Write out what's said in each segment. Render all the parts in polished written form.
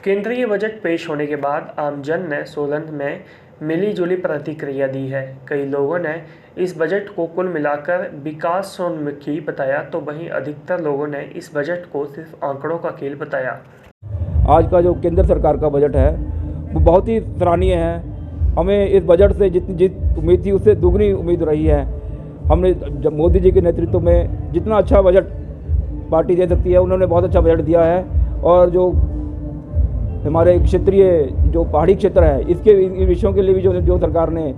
केंद्रीय बजट पेश होने के बाद आमजन ने सोलन में मिली-जुली प्रतिक्रिया दी है। कई लोगों ने इस बजट को कुल मिलाकर विकासोन्मुखी बताया, तो वहीं अधिकतर लोगों ने इस बजट को सिर्फ आंकड़ों का खेल बताया। आज का जो केंद्र सरकार का बजट है वो बहुत ही सराहनीय है। हमें इस बजट से जितनी उम्मीद थी उससे दुगनी उम्मीद रही है। हमने जब मोदी जी के नेतृत्व में जितना अच्छा बजट पार्टी दे सकती है, उन्होंने बहुत अच्छा बजट दिया है। और जो हमारे क्षेत्रीय जो पहाड़ी क्षेत्र है, इसके इन विषयों के लिए भी जो सरकार ने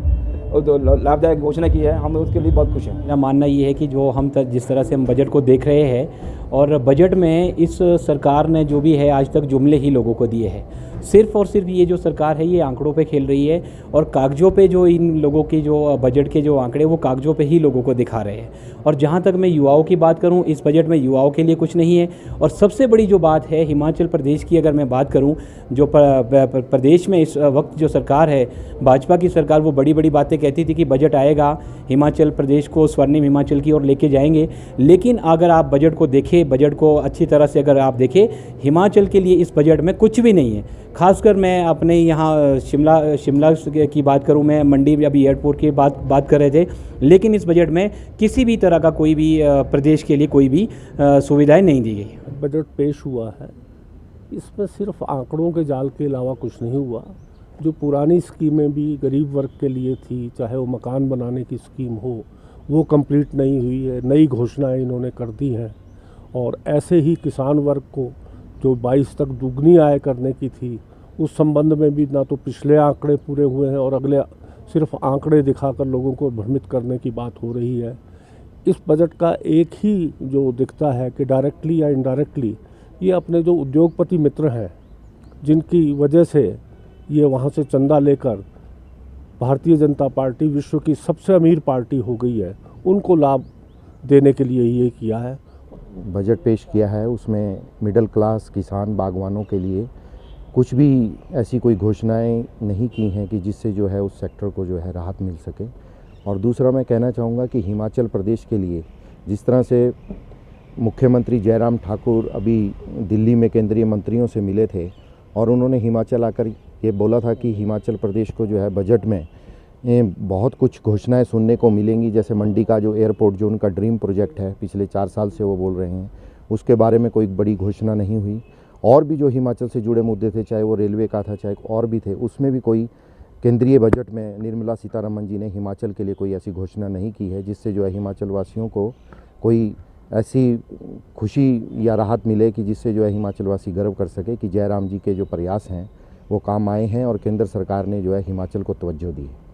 लाभदायक घोषणा की है, हम उसके लिए बहुत खुश हैं। मेरा मानना ये है कि जो हम जिस तरह से हम बजट को देख रहे हैं, और बजट में इस सरकार ने जो भी है आज तक जुमले ही लोगों को दिए हैं। सिर्फ और सिर्फ ये जो सरकार है ये आंकड़ों पे खेल रही है, और कागज़ों पे जो इन लोगों की जो बजट के जो आंकड़े वो कागज़ों पे ही लोगों को दिखा रहे हैं। और जहाँ तक मैं युवाओं की बात करूँ, इस बजट में युवाओं के लिए कुछ नहीं है। और सबसे बड़ी जो बात है हिमाचल प्रदेश की, अगर मैं बात करूँ, जो प्रदेश में इस वक्त जो सरकार है भाजपा की सरकार, वो बड़ी बड़ी बातें कहती थी कि बजट आएगा, हिमाचल प्रदेश को स्वर्णिम हिमाचल की ओर लेके जाएंगे। लेकिन अगर आप बजट को देखें, बजट को अच्छी तरह से अगर आप देखें, हिमाचल के लिए इस बजट में कुछ भी नहीं है। खासकर मैं अपने यहाँ शिमला की बात करूँ, मैं मंडी अभी एयरपोर्ट की बात कर रहे थे, लेकिन इस बजट में किसी भी तरह का कोई भी प्रदेश के लिए कोई भी सुविधाएं नहीं दी गई। बजट पेश हुआ है, इसमें सिर्फ आंकड़ों के जाल के अलावा कुछ नहीं हुआ। जो पुरानी स्कीमें भी गरीब वर्ग के लिए थी, चाहे वो मकान बनाने की स्कीम हो, वो कंप्लीट नहीं हुई है। नई घोषणाएं इन्होंने कर दी हैं। और ऐसे ही किसान वर्ग को जो 22 तक दुगनी आय करने की थी, उस संबंध में भी ना तो पिछले आंकड़े पूरे हुए हैं और अगले सिर्फ आंकड़े दिखाकर लोगों को भ्रमित करने की बात हो रही है। इस बजट का एक ही जो दिखता है कि डायरेक्टली या इनडायरेक्टली ये अपने जो उद्योगपति मित्र हैं, जिनकी वजह से ये वहाँ से चंदा लेकर भारतीय जनता पार्टी विश्व की सबसे अमीर पार्टी हो गई है, उनको लाभ देने के लिए ये किया है। बजट पेश किया है, उसमें मिडिल क्लास किसान बागवानों के लिए कुछ भी ऐसी कोई घोषणाएं नहीं की हैं कि जिससे जो है उस सेक्टर को जो है राहत मिल सके। और दूसरा मैं कहना चाहूँगा कि हिमाचल प्रदेश के लिए जिस तरह से मुख्यमंत्री जयराम ठाकुर अभी दिल्ली में केंद्रीय मंत्रियों से मिले थे और उन्होंने हिमाचल आकर ये बोला था कि हिमाचल प्रदेश को जो है बजट में बहुत कुछ घोषणाएं सुनने को मिलेंगी। जैसे मंडी का जो एयरपोर्ट जो उनका ड्रीम प्रोजेक्ट है, पिछले 4 साल से वो बोल रहे हैं, उसके बारे में कोई बड़ी घोषणा नहीं हुई। और भी जो हिमाचल से जुड़े मुद्दे थे, चाहे वो रेलवे का था, चाहे और भी थे, उसमें भी कोई केंद्रीय बजट में निर्मला सीतारमण जी ने हिमाचल के लिए कोई ऐसी घोषणा नहीं की है जिससे जो है हिमाचल वासियों को कोई ऐसी खुशी या राहत मिले कि जिससे जो है हिमाचल वासी गर्व कर सके कि जयराम जी के जो प्रयास हैं वो काम आए हैं और केंद्र सरकार ने जो है हिमाचल को तवज्जो दी है।